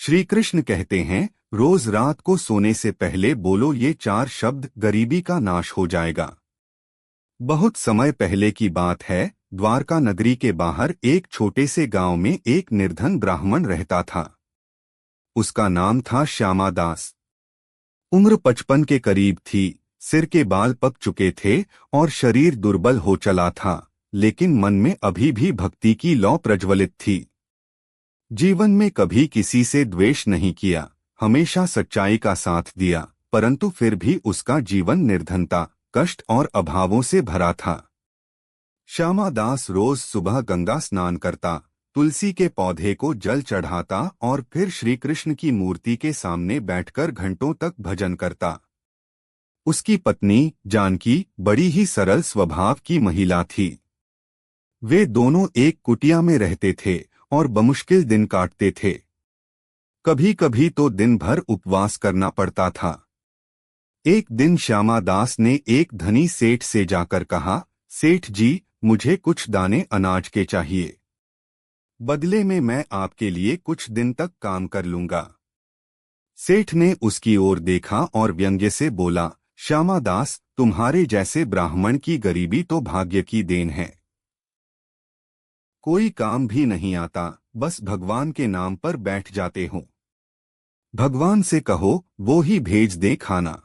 श्री कृष्ण कहते हैं, रोज रात को सोने से पहले बोलो ये 4 शब्द, गरीबी का नाश हो जाएगा। बहुत समय पहले की बात है, द्वारका नगरी के बाहर एक छोटे से गांव में एक निर्धन ब्राह्मण रहता था। उसका नाम था श्यामा दास। उम्र 55 के करीब थी, सिर के बाल पक चुके थे और शरीर दुर्बल हो चला था, लेकिन मन में अभी भी भक्ति की लौ प्रज्वलित थी। जीवन में कभी किसी से द्वेष नहीं किया, हमेशा सच्चाई का साथ दिया, परंतु फिर भी उसका जीवन निर्धनता, कष्ट और अभावों से भरा था। श्यामा दास रोज सुबह गंगा स्नान करता, तुलसी के पौधे को जल चढ़ाता और फिर श्री कृष्ण की मूर्ति के सामने बैठकर घंटों तक भजन करता। उसकी पत्नी जानकी बड़ी ही सरल स्वभाव की महिला थी। वे दोनों एक कुटिया में रहते थे और बमुश्किल दिन काटते थे। कभी कभी तो दिन भर उपवास करना पड़ता था। एक दिन श्यामा दास ने एक धनी सेठ से जाकर कहा, सेठ जी, मुझे कुछ दाने अनाज के चाहिए। बदले में मैं आपके लिए कुछ दिन तक काम कर लूंगा। सेठ ने उसकी ओर देखा और व्यंग्य से बोला, श्यामा दास, तुम्हारे जैसे ब्राह्मण की गरीबी तो भाग्य की देन है। कोई काम भी नहीं आता, बस भगवान के नाम पर बैठ जाते हो। भगवान से कहो, वो ही भेज दे खाना।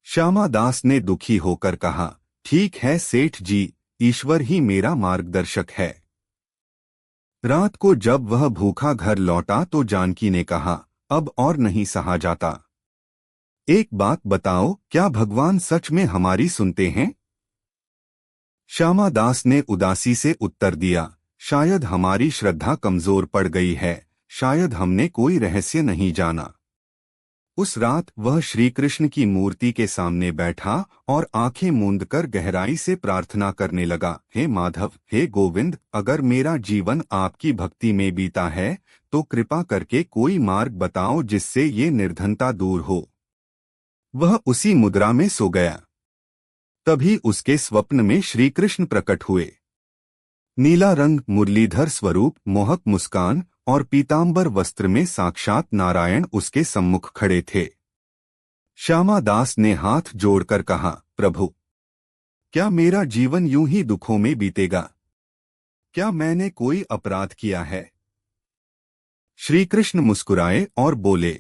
श्यामा दास ने दुखी होकर कहा, ठीक है सेठ जी, ईश्वर ही मेरा मार्गदर्शक है। रात को जब वह भूखा घर लौटा तो जानकी ने कहा, अब और नहीं सहा जाता। एक बात बताओ, क्या भगवान सच में हमारी सुनते हैं? श्यामा दास ने उदासी से उत्तर दिया, शायद हमारी श्रद्धा कमजोर पड़ गई है, शायद हमने कोई रहस्य नहीं जाना। उस रात वह श्री कृष्ण की मूर्ति के सामने बैठा और आंखें मूंदकर गहराई से प्रार्थना करने लगा, हे माधव, हे गोविंद, अगर मेरा जीवन आपकी भक्ति में बीता है तो कृपा करके कोई मार्ग बताओ जिससे ये निर्धनता दूर हो। वह उसी मुद्रा में सो गया। तभी उसके स्वप्न में श्री कृष्ण प्रकट हुए। नीला रंग, मुरलीधर स्वरूप, मोहक मुस्कान और पीतांबर वस्त्र में साक्षात नारायण उसके सम्मुख खड़े थे। श्यामा दास ने हाथ जोड़कर कहा, प्रभु, क्या मेरा जीवन यूं ही दुखों में बीतेगा? क्या मैंने कोई अपराध किया है? श्री कृष्ण मुस्कुराए और बोले,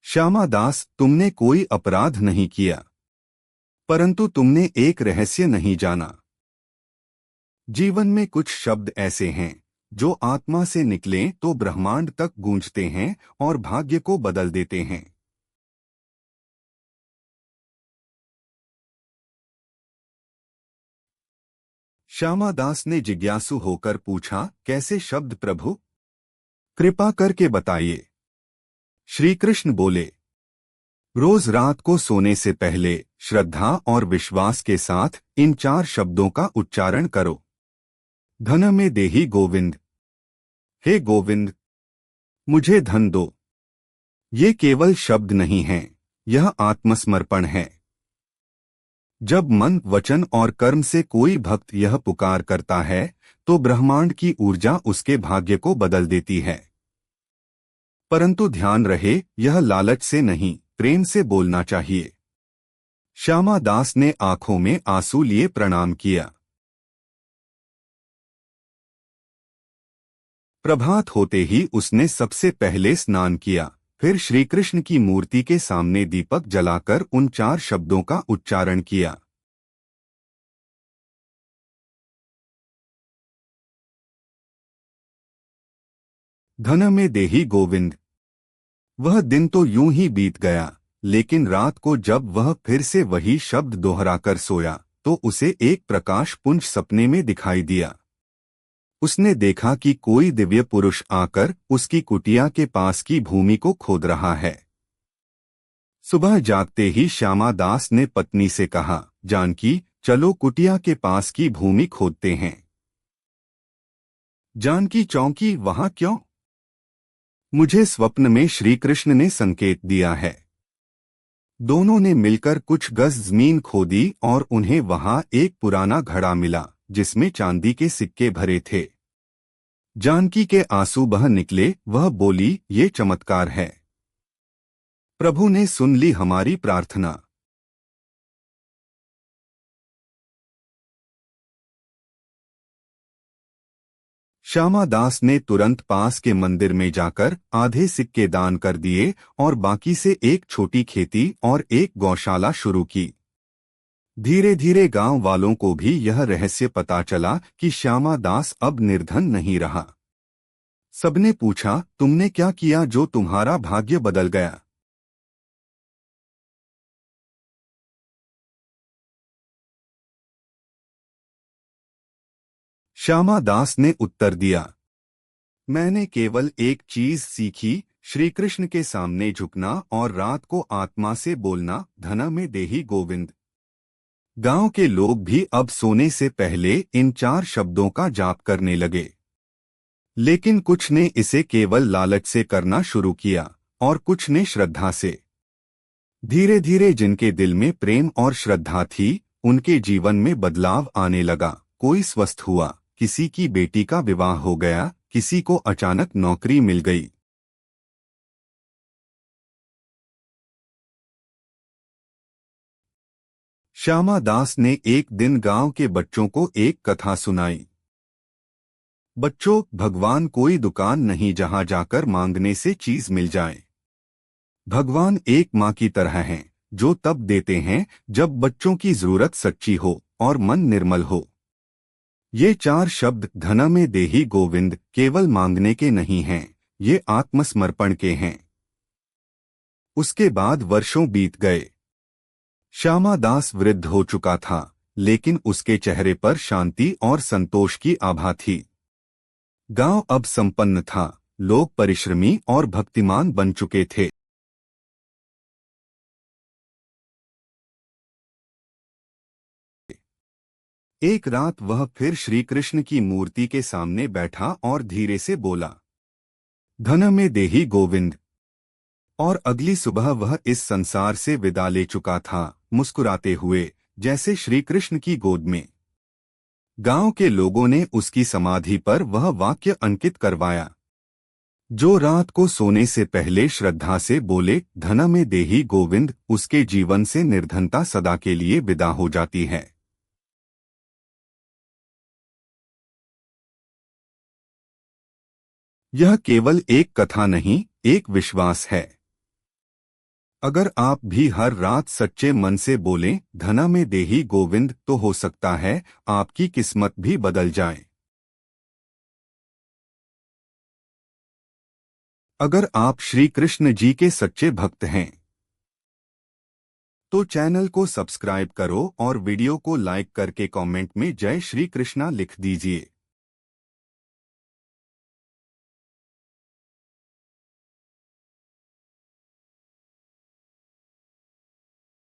श्यामा दास, तुमने कोई अपराध नहीं किया, परंतु तुमने एक रहस्य नहीं जाना। जीवन में कुछ शब्द ऐसे हैं जो आत्मा से निकलें तो ब्रह्मांड तक गूंजते हैं और भाग्य को बदल देते हैं। श्यामा दास ने जिज्ञासु होकर पूछा, कैसे शब्द प्रभु? कृपा करके बताइए। श्री कृष्ण बोले, रोज रात को सोने से पहले श्रद्धा और विश्वास के साथ इन 4 शब्दों का उच्चारण करो। धन में देहि गोविंद, हे गोविंद, मुझे धन दो। ये केवल शब्द नहीं हैं, यह आत्मसमर्पण है। जब मन, वचन और कर्म से कोई भक्त यह पुकार करता है तो ब्रह्मांड की ऊर्जा उसके भाग्य को बदल देती है। परंतु ध्यान रहे, यह लालच से नहीं, प्रेम से बोलना चाहिए। श्यामा दास ने आंखों में आंसू लिए प्रणाम किया। प्रभात होते ही उसने सबसे पहले स्नान किया, फिर श्री कृष्ण की मूर्ति के सामने दीपक जलाकर उन 4 शब्दों का उच्चारण किया। धन में देहि गोविंद। वह दिन तो यूं ही बीत गया, लेकिन रात को जब वह फिर से वही शब्द दोहराकर सोया तो उसे एक प्रकाश पुंज सपने में दिखाई दिया। उसने देखा कि कोई दिव्य पुरुष आकर उसकी कुटिया के पास की भूमि को खोद रहा है। सुबह जागते ही श्यामा दास ने पत्नी से कहा, जानकी, चलो कुटिया के पास की भूमि खोदते हैं। जानकी चौंकी, वहां क्यों? मुझे स्वप्न में श्री कृष्ण ने संकेत दिया है। दोनों ने मिलकर कुछ गज जमीन खोदी और उन्हें वहां एक पुराना घड़ा मिला जिसमें चांदी के सिक्के भरे थे। जानकी के आंसू बह निकले। वह बोली, ये चमत्कार है। प्रभु ने सुन ली हमारी प्रार्थना। श्यामा दास ने तुरंत पास के मंदिर में जाकर आधे सिक्के दान कर दिए और बाकी से एक छोटी खेती और एक गौशाला शुरू की। धीरे धीरे गांव वालों को भी यह रहस्य पता चला कि श्यामा दास अब निर्धन नहीं रहा। सबने पूछा, तुमने क्या किया जो तुम्हारा भाग्य बदल गया? श्यामा दास ने उत्तर दिया, मैंने केवल एक चीज सीखी, श्री कृष्ण के सामने झुकना और रात को आत्मा से बोलना, धन में देही गोविंद। गांव के लोग भी अब सोने से पहले इन 4 शब्दों का जाप करने लगे। लेकिन कुछ ने इसे केवल लालच से करना शुरू किया और कुछ ने श्रद्धा से। धीरे धीरे जिनके दिल में प्रेम और श्रद्धा थी, उनके जीवन में बदलाव आने लगा। कोई स्वस्थ हुआ, किसी की बेटी का विवाह हो गया, किसी को अचानक नौकरी मिल गई। श्यामा दास ने एक दिन गांव के बच्चों को एक कथा सुनाई। बच्चों, भगवान कोई दुकान नहीं जहां जाकर मांगने से चीज मिल जाए। भगवान एक माँ की तरह हैं, जो तब देते हैं जब बच्चों की जरूरत सच्ची हो और मन निर्मल हो। ये 4 शब्द धन में देही गोविंद केवल मांगने के नहीं हैं, ये आत्मसमर्पण के हैं। उसके बाद वर्षों बीत गए। श्यामा दास वृद्ध हो चुका था, लेकिन उसके चेहरे पर शांति और संतोष की आभा थी। गांव अब संपन्न था, लोग परिश्रमी और भक्तिमान बन चुके थे। एक रात वह फिर श्री कृष्ण की मूर्ति के सामने बैठा और धीरे से बोला, धन में देही गोविंद। और अगली सुबह वह इस संसार से विदा ले चुका था, मुस्कुराते हुए, जैसे श्री कृष्ण की गोद में। गांव के लोगों ने उसकी समाधि पर वह वाक्य अंकित करवाया, जो रात को सोने से पहले श्रद्धा से बोले, धन में देही गोविंद, उसके जीवन से निर्धनता सदा के लिए विदा हो जाती है। यह केवल एक कथा नहीं, एक विश्वास है। अगर आप भी हर रात सच्चे मन से बोलें, धन में देही गोविंद, तो हो सकता है आपकी किस्मत भी बदल जाए। अगर आप श्री कृष्ण जी के सच्चे भक्त हैं, तो चैनल को सब्सक्राइब करो और वीडियो को लाइक करके कमेंट में जय श्री कृष्णा लिख दीजिए।